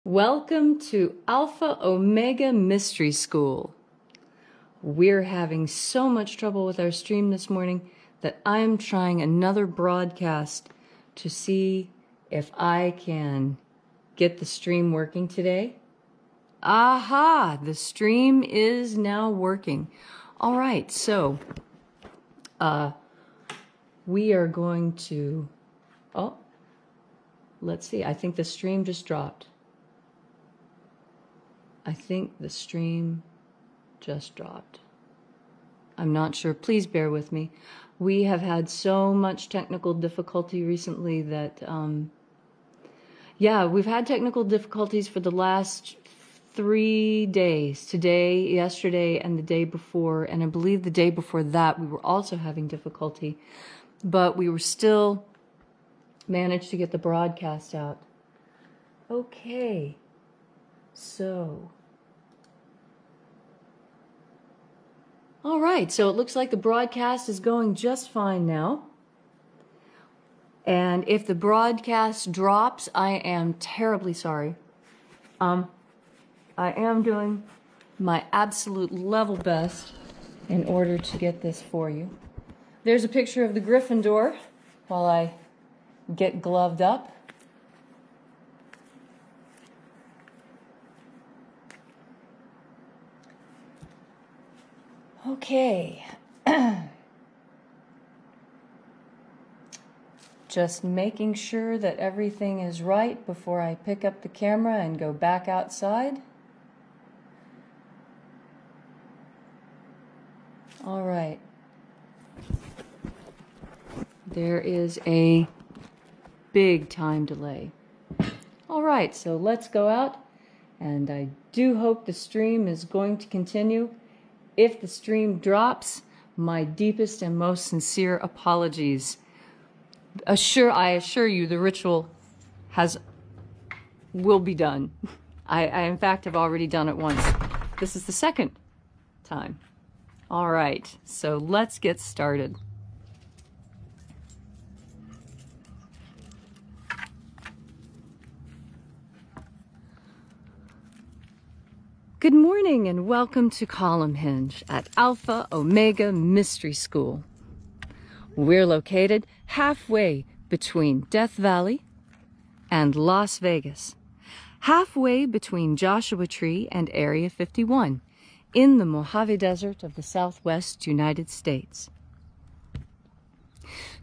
Welcome to Alpha Ωmega Mystery School. We're having so much trouble with our stream this morning that I'm trying another broadcast to see if I can get the stream working today. Aha! The stream is now working. All right, so we are going to... Oh, let's see. I think the stream just dropped. I think the stream just dropped. I'm not sure. Please bear with me. We have had so much technical difficulty recently that, we've had technical difficulties for the last 3 days. Today, yesterday, and the day before. And I believe the day before that we were also having difficulty. But we were still managed to get the broadcast out. Okay. So, all right, so it looks like the broadcast is going just fine now. And if the broadcast drops, I am terribly sorry. I am doing my absolute level best in order to get this for you. There's a picture of the Griffin door while I get gloved up. Okay, just making sure that everything is right before I pick up the camera and go back outside. All right, there is a big time delay. All right, so let's go out, and I do hope the stream is going to continue. If the stream drops, my deepest and most sincere apologies. I assure you the ritual will be done. I in fact have already done it once. This is the second time. All right, so let's get started. Good morning and welcome to Column Hinge at Alpha Ωmega Mystery School. We're located halfway between Death Valley and Las Vegas, halfway between Joshua Tree and Area 51 in the Mojave Desert of the Southwest United States.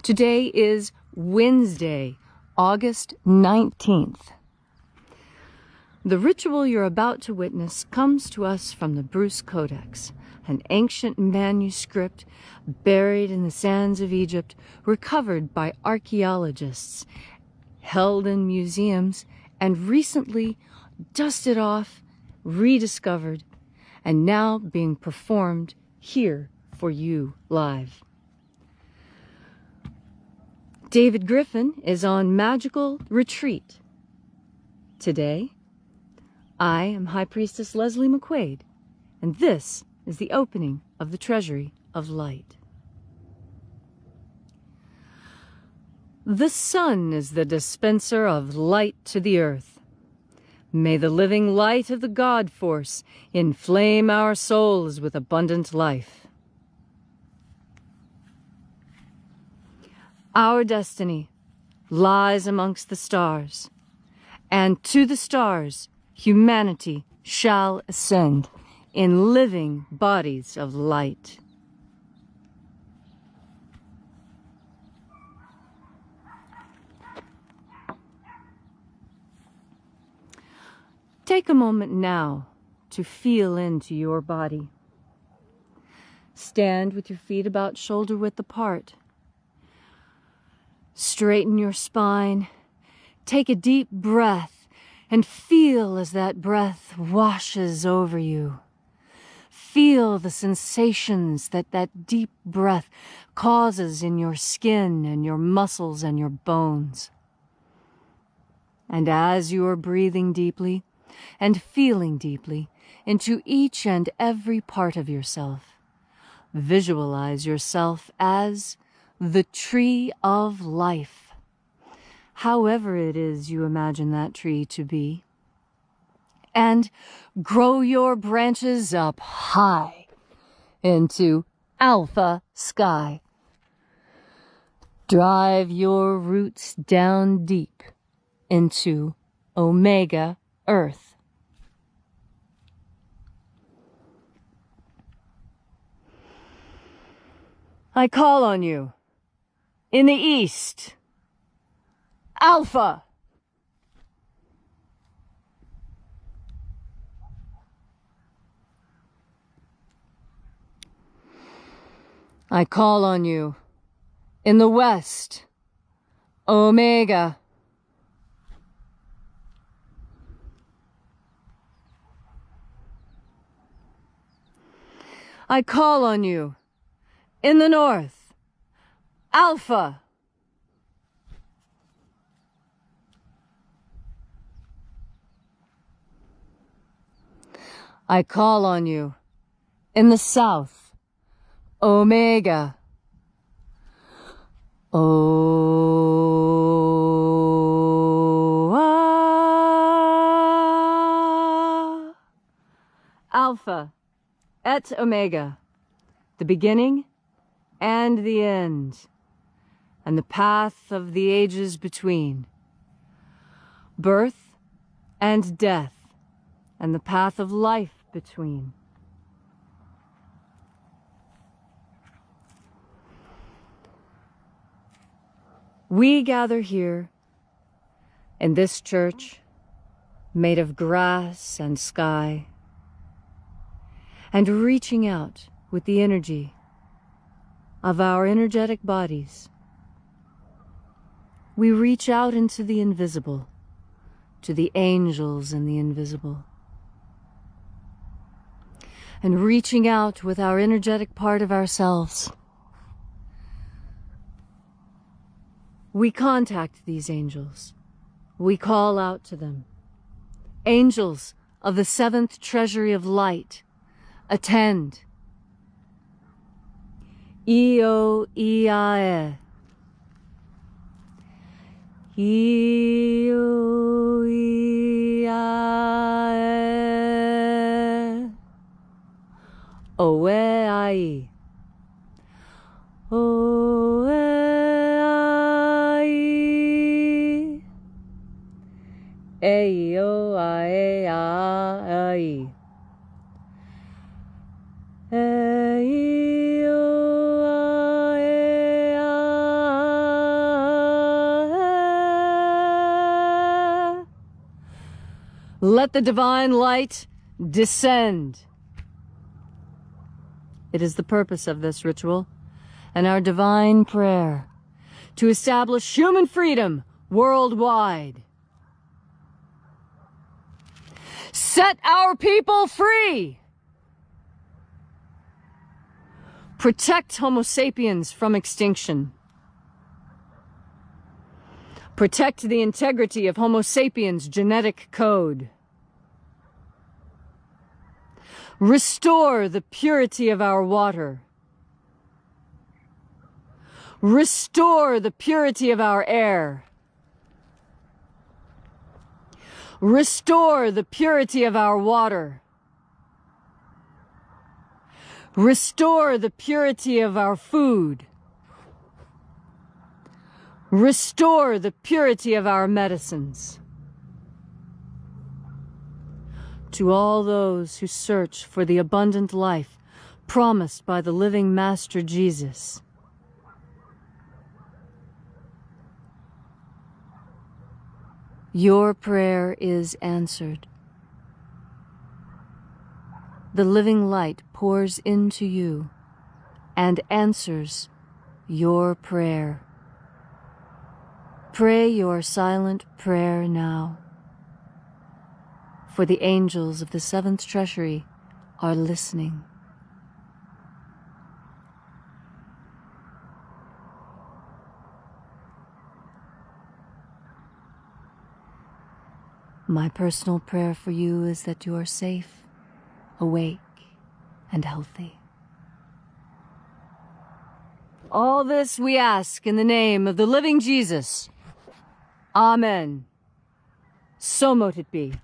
Today is Wednesday, August 19th. The ritual you're about to witness comes to us from the Bruce Codex, an ancient manuscript buried in the sands of Egypt, recovered by archaeologists, held in museums, and recently dusted off, rediscovered, and now being performed here for you live. David Griffin is on magical retreat. Today, I am High Priestess Leslie McQuade, and this is the opening of the Treasury of Light. The sun is the dispenser of light to the earth. May the living light of the God Force inflame our souls with abundant life. Our destiny lies amongst the stars, and to the stars humanity shall ascend in living bodies of light. Take a moment now to feel into your body. Stand with your feet about shoulder width apart. Straighten your spine. Take a deep breath. And feel as that breath washes over you. Feel the sensations that that deep breath causes in your skin and your muscles and your bones. And as you are breathing deeply and feeling deeply into each and every part of yourself, visualize yourself as the tree of life. However it is you imagine that tree to be. and grow your branches up high into Alpha sky. Drive your roots down deep into Omega Earth. I call on you in the east, Alpha. I call on you in the west, Omega. I call on you in the north, Alpha. I call on you in the south, Omega. Alpha et Omega, the beginning and the end, and the path of the ages between. Birth and death, and the path of life between. We gather here in this church made of grass and sky, and reaching out with the energy of our energetic bodies, we reach out into the invisible, to the angels in the invisible. And reaching out with our energetic part of ourselves, we contact these angels. We call out to them. Angels of the seventh treasury of light, attend. Io Iae. Io Iae. Oe ai. Oe ai. Eio ae ai. Eio ae ai. Let the divine light descend. It is the purpose of this ritual and our divine prayer to establish human freedom worldwide. Set our people free! Protect Homo sapiens from extinction. Protect the integrity of Homo sapiens' genetic code. Restore the purity of our water. Restore the purity of our air. Restore the purity of our water. Restore the purity of our food. Restore the purity of our medicines. To all those who search for the abundant life promised by the living Master Jesus, your prayer is answered. The living light pours into you and answers your prayer. Pray your silent prayer now, for the angels of the seventh treasury are listening. My personal prayer for you is that you are safe, awake, and healthy. All this we ask in the name of the living Jesus. Amen. So mote it be.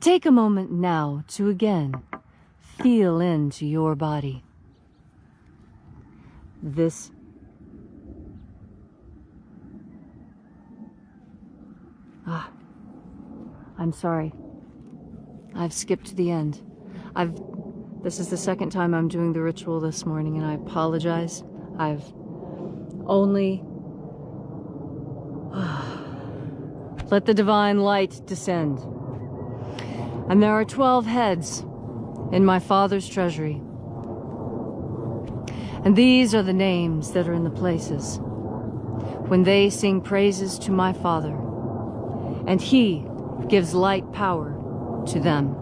Take a moment now to again feel into your body. I'm sorry. I've skipped to the end. This is the second time I'm doing the ritual this morning, and I apologize. I've only let the divine light descend. And there are 12 heads in my father's treasury. And these are the names that are in the places when they sing praises to my father, and he gives light power to them.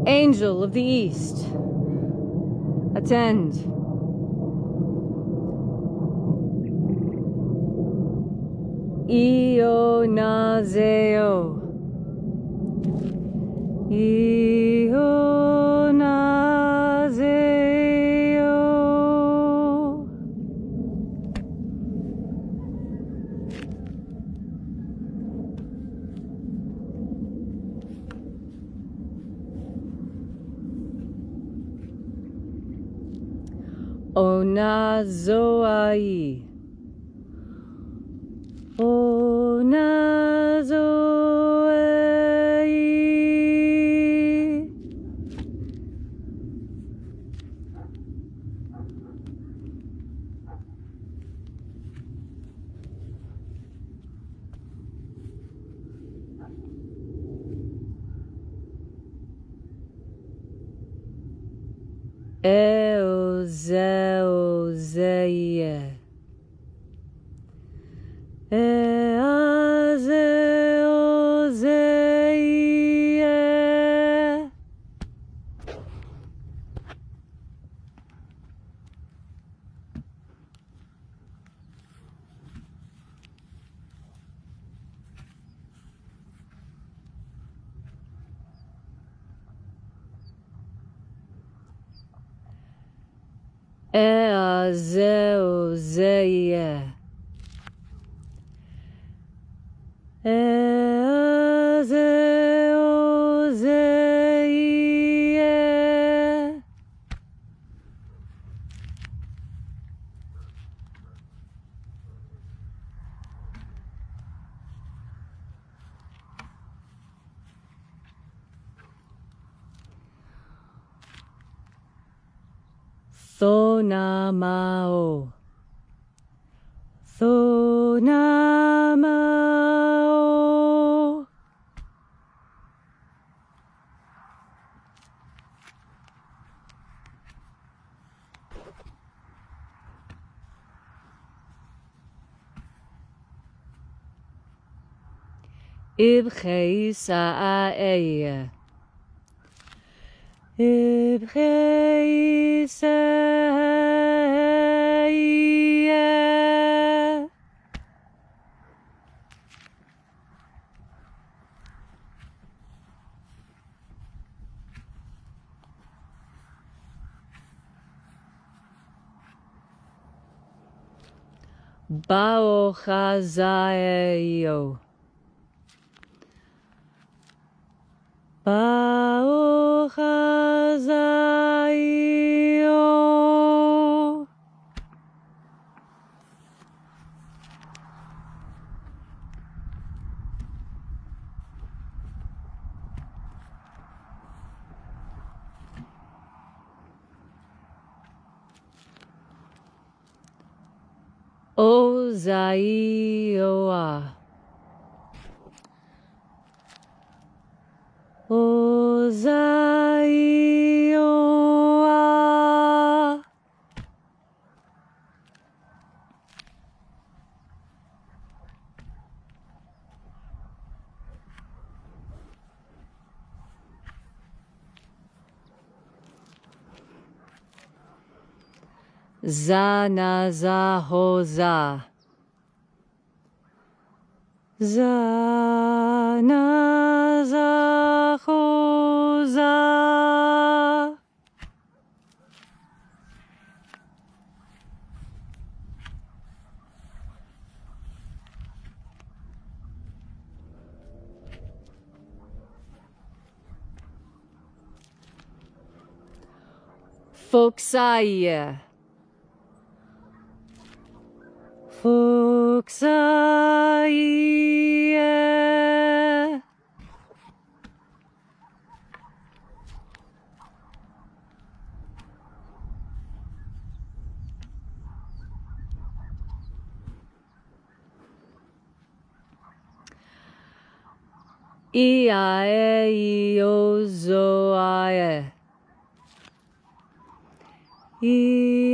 Angel of the East, attend. Ionazeo. Ionazeo. Onazoai. Onazoai. Eozeozeie. Eazeozeie. Eazeozeie. Eazeozeie. Thonamao. Thonamao. Ibcheisa'aeya. Ibcheisa'eya. Baochazaeo. Baochazaeo. Ozaioa. Ozaioa. Zanazahoza. Zanazahoza. Foxaia. Foxaia. Iaeiozoae. Iaeiozoae.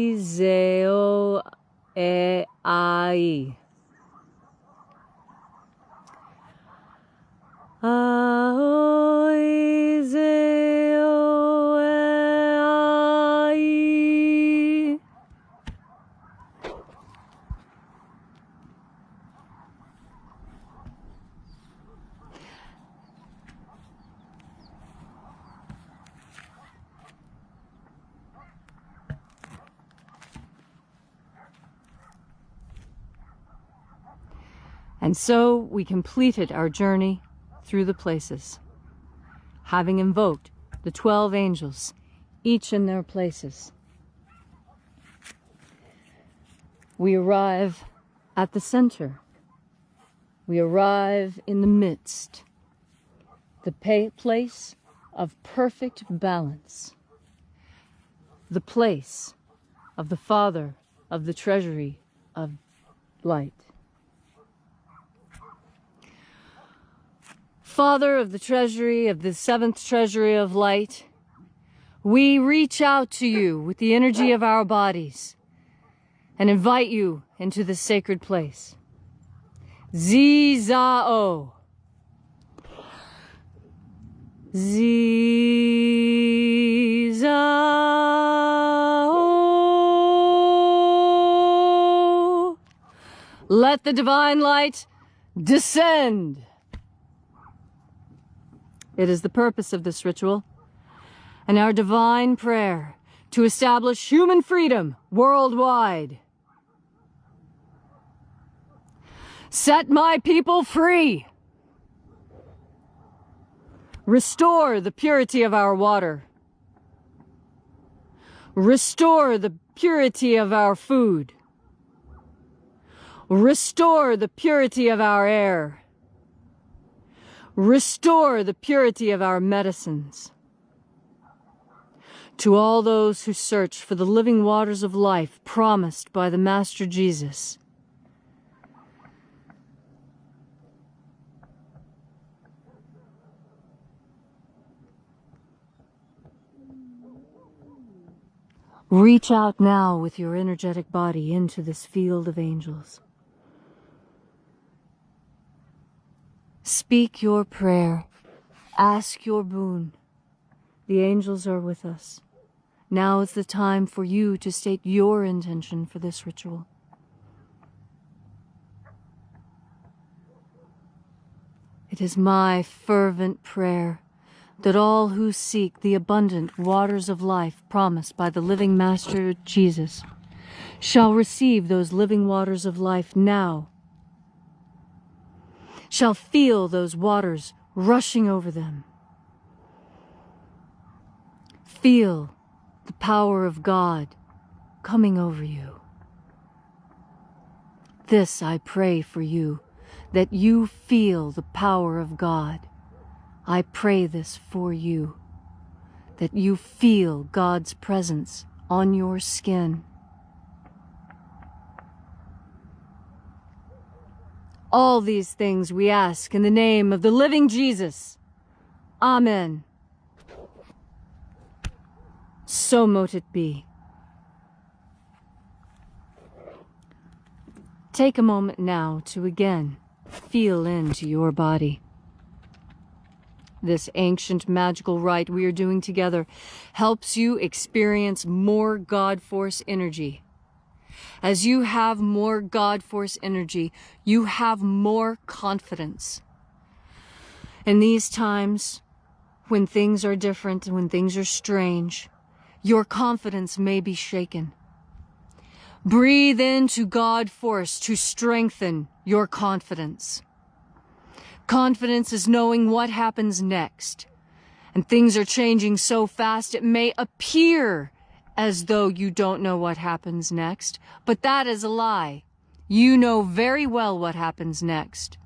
Aoizeo e ai. Aoizeo e ai. And so we completed our journey through the places, having invoked the 12 angels, each in their places. We arrive at the center. We arrive in the midst, the place of perfect balance, the place of the Father of the Treasury of Light. Father of the Treasury of the 7th Treasury of Light, we reach out to you with the energy of our bodies and invite you into this sacred place. Zizao. Zizao. Let the divine light descend. It is the purpose of this ritual and our divine prayer to establish human freedom worldwide. Set my people free. Restore the purity of our water. Restore the purity of our food. Restore the purity of our air. Restore the purity of our medicines. To all those who search for the living waters of life promised by the Master Jesus, reach out now with your energetic body into this field of angels. Speak your prayer. Ask your boon. The angels are with us. Now is the time for you to state your intention for this ritual. It is my fervent prayer that all who seek the abundant waters of life promised by the living Master Jesus shall receive those living waters of life now, shall feel those waters rushing over them. Feel the power of God coming over you. This I pray for you, that you feel the power of God. I pray this for you, that you feel God's presence on your skin. All these things we ask in the name of the living Jesus. Amen. So mote it be. Take a moment now to again feel into your body. This ancient magical rite we are doing together helps you experience more God Force energy. As you have more God Force energy, you have more confidence. In these times, when things are different, when things are strange, your confidence may be shaken. Breathe into God Force to strengthen your confidence. Confidence is knowing what happens next. And things are changing so fast it may appear as though you don't know what happens next. But that is a lie. You know very well what happens next.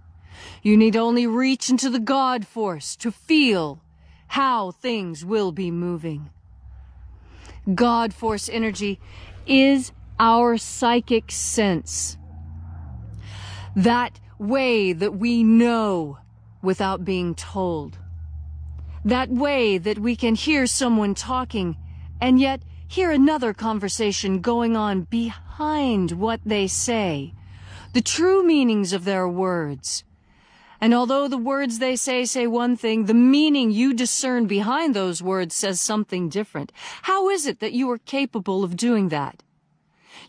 You need only reach into the God Force to feel how things will be moving. God Force energy is our psychic sense. That way that we know without being told. That way that we can hear someone talking and yet hear another conversation going on behind what they say. The true meanings of their words. And although the words they say one thing, the meaning you discern behind those words says something different. How is it that you are capable of doing that?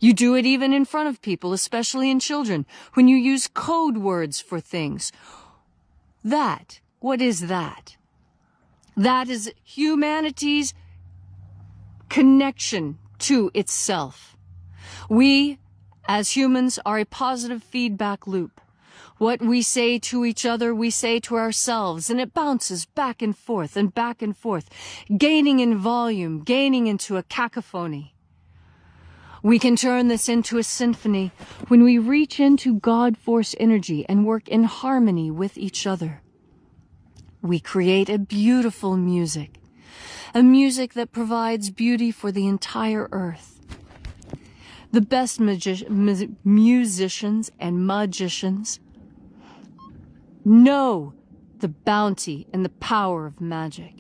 You do it even in front of people, especially in children, when you use code words for things. What is that? That is humanity's connection to itself. We, as humans, are a positive feedback loop. What we say to each other, we say to ourselves, and it bounces back and forth, gaining in volume, gaining into a cacophony. We can turn this into a symphony when we reach into God Force energy and work in harmony with each other. We create a beautiful music, a music that provides beauty for the entire earth. The best musicians and magicians know the bounty and the power of magic.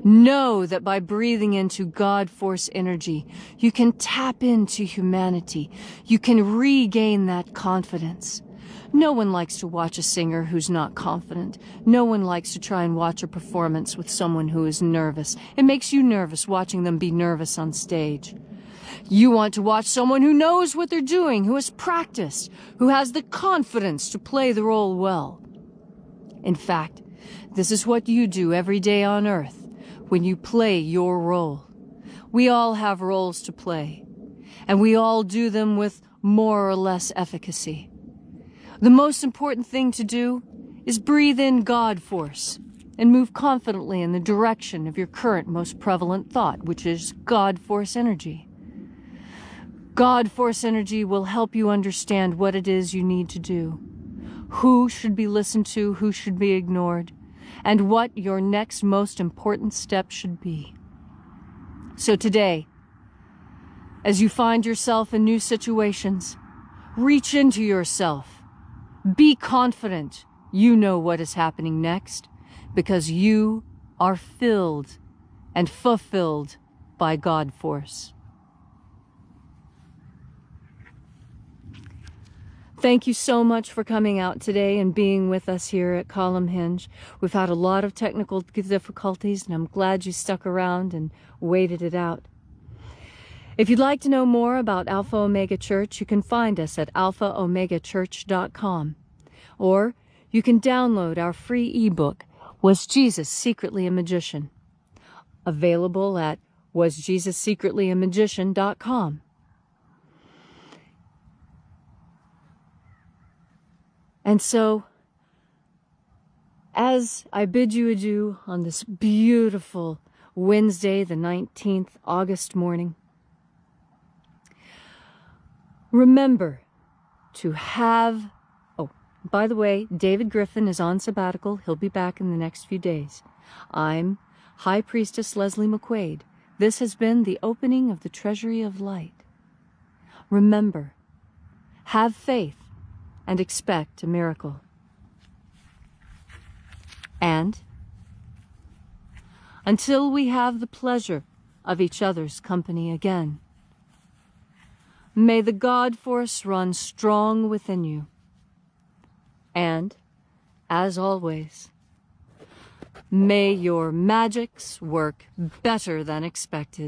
Know that by breathing into God Force energy, you can tap into humanity. You can regain that confidence. No one likes to watch a singer who's not confident. No one likes to try and watch a performance with someone who is nervous. It makes you nervous watching them be nervous on stage. You want to watch someone who knows what they're doing, who has practiced, who has the confidence to play the role well. In fact, this is what you do every day on Earth. When you play your role. We all have roles to play, and we all do them with more or less efficacy. The most important thing to do is breathe in God Force and move confidently in the direction of your current most prevalent thought, which is God Force energy. God Force energy will help you understand what it is you need to do, who should be listened to, who should be ignored, and what your next most important step should be. So today, as you find yourself in new situations, reach into yourself. Be confident you know what is happening next, because you are filled and fulfilled by God Force. Thank you so much for coming out today and being with us here at Column Hinge. We've had a lot of technical difficulties, and I'm glad you stuck around and waited it out. If you'd like to know more about Alpha Omega Church, you can find us at alphaomegachurch.com. Or you can download our free ebook, Was Jesus Secretly a Magician? Available at wasjesussecretlyamagician.com. And so, as I bid you adieu on this beautiful Wednesday, the 19th August morning, remember to have... Oh, by the way, David Griffin is on sabbatical. He'll be back in the next few days. I'm High Priestess Leslie McQuade. This has been the opening of the Treasury of Light. Remember, have faith and expect a miracle. And until we have the pleasure of each other's company again, may the God Force run strong within you. And, as always, may your magics work better than expected.